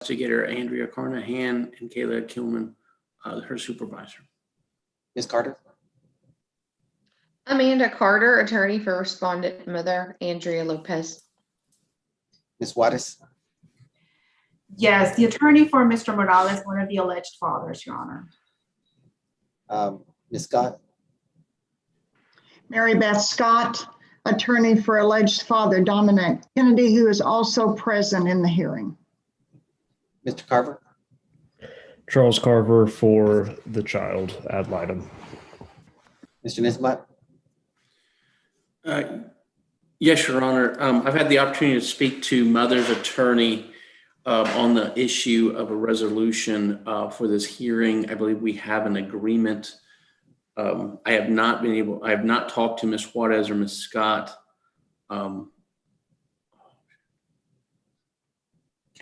investigator Andrea Carnahan and Kayla Kilman, her supervisor. Ms. Carter? Amanda Carter, attorney for respondent mother Andrea Lopez. Ms. Wattis? Yes, the attorney for Mr. Morales, one of the alleged fathers, Your Honor. Ms. Scott? Mary Beth Scott, attorney for alleged father Dominic Kennedy, who is also present in the hearing. Mr. Carver? Charles Carver for the child ad litem. Mr. Nisbet? Yes, Your Honor. I've had the opportunity to speak to mother's attorney on the issue of a resolution for this hearing. I believe we have an agreement. I have not talked to Ms. Juarez or Ms. Scott.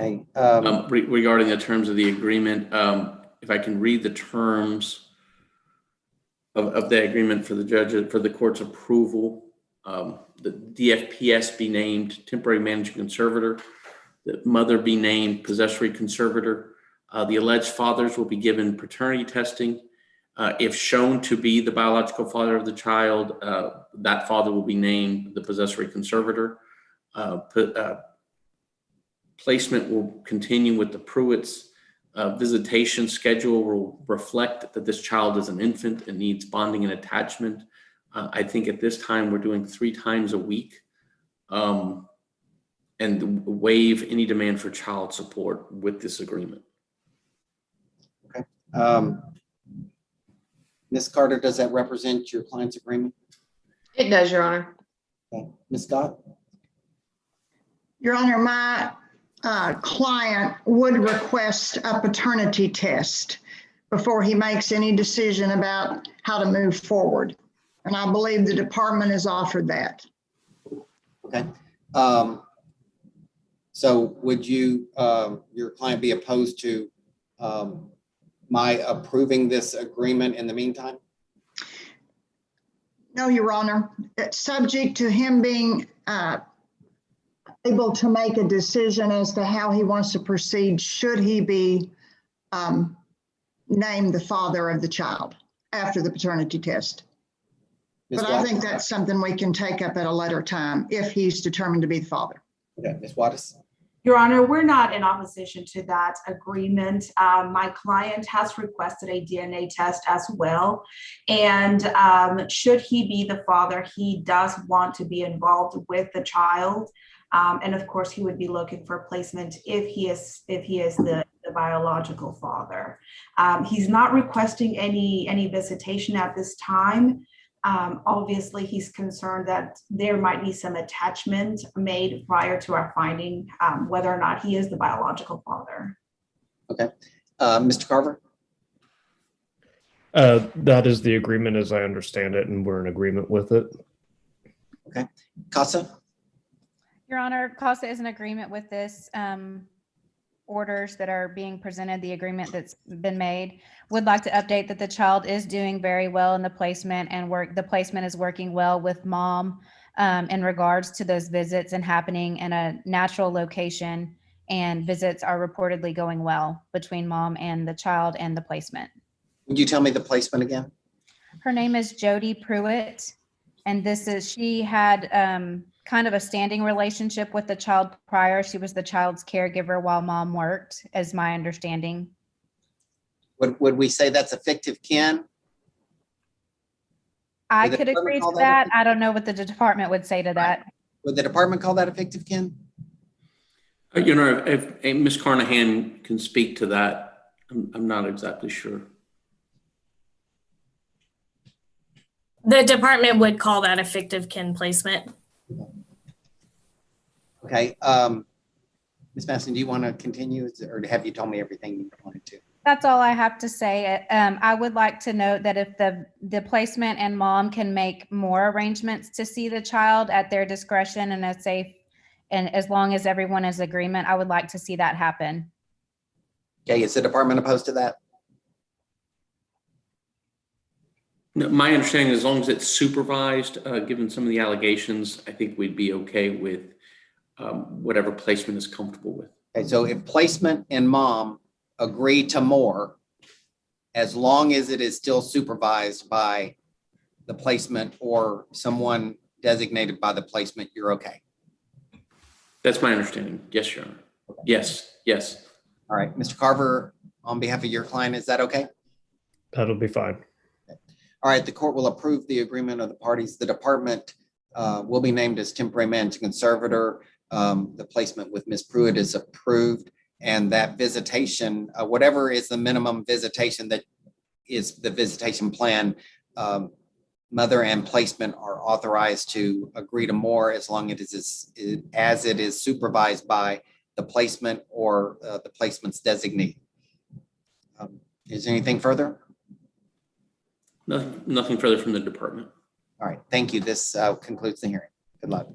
Okay. Regarding the terms of the agreement, if I can read the terms of the agreement for the judge, for the court's approval, the DFPS be named temporary managing conservator, the mother be named possessory conservator. The alleged fathers will be given paternity testing. If shown to be the biological father of the child, that father will be named the possessory conservator. Placement will continue with the Pruitts. Visitation schedule will reflect that this child is an infant and needs bonding and attachment. I think at this time we're doing 3 times a week, and waive any demand for child support with this agreement. Okay. Ms. Carter, does that represent your client's agreement? It does, Your Honor. Okay. Ms. Scott? Your Honor, my client would request a paternity test before he makes any decision about how to move forward. And I believe the department has offered that. Okay. So would you, your client be opposed to my approving this agreement in the meantime? No, Your Honor. It's subject to him being able to make a decision as to how he wants to proceed should he be named the father of the child after the paternity test. But I think that's something we can take up at a later time if he's determined to be the father. Okay. Ms. Wattis? Your Honor, we're not in opposition to that agreement. My client has requested a DNA test as well. And should he be the father, he does want to be involved with the child. And of course, he would be looking for placement if he is the biological father. He's not requesting any visitation at this time. Obviously, he's concerned that there might be some attachment made prior to our finding whether or not he is the biological father. Okay. Mr. Carver? That is the agreement as I understand it, and we're in agreement with it. Okay. Casa? Your Honor, CASA is in agreement with this orders that are being presented, the agreement that's been made. Would like to update that the child is doing very well in the placement, and the placement is working well with mom in regards to those visits and happening in a natural location, and visits are reportedly going well between mom and the child and the placement. Would you tell me the placement again? Her name is Jody Pruitt, and she had kind of a standing relationship with the child prior. She was the child's caregiver while mom worked, as my understanding. Would we say that's a fictive kin? I could agree to that. I don't know what the department would say to that. Would the department call that a fictive kin? You know, if Ms. Carnahan can speak to that, I'm not exactly sure. The department would call that a fictive kin placement. Okay. Ms. Masson, do you want to continue, or have you told me everything you wanted to? That's all I have to say. I would like to note that if the placement and mom can make more arrangements to see the child at their discretion and as long as everyone is in agreement, I would like to see that happen. Okay, is the department opposed to that? No, my understanding is as long as it's supervised, given some of the allegations, I think we'd be okay with whatever placement is comfortable with. Okay, so if placement and mom agree to more, as long as it is still supervised by the placement or someone designated by the placement, you're okay. That's my understanding. Yes, Your Honor. Yes, yes. All right, Mr. Carver, on behalf of your client, is that okay? That'll be fine. All right, the court will approve the agreement of the parties. The department will be named as temporary managing conservator. The placement with Ms. Pruitt is approved, and that visitation, whatever is the minimum visitation that is the visitation plan, mother and placement are authorized to agree to more as long as it is supervised by the placement or the placement's designee. Is there anything further? Nothing further from the department. All right, thank you. This concludes the hearing. Good luck.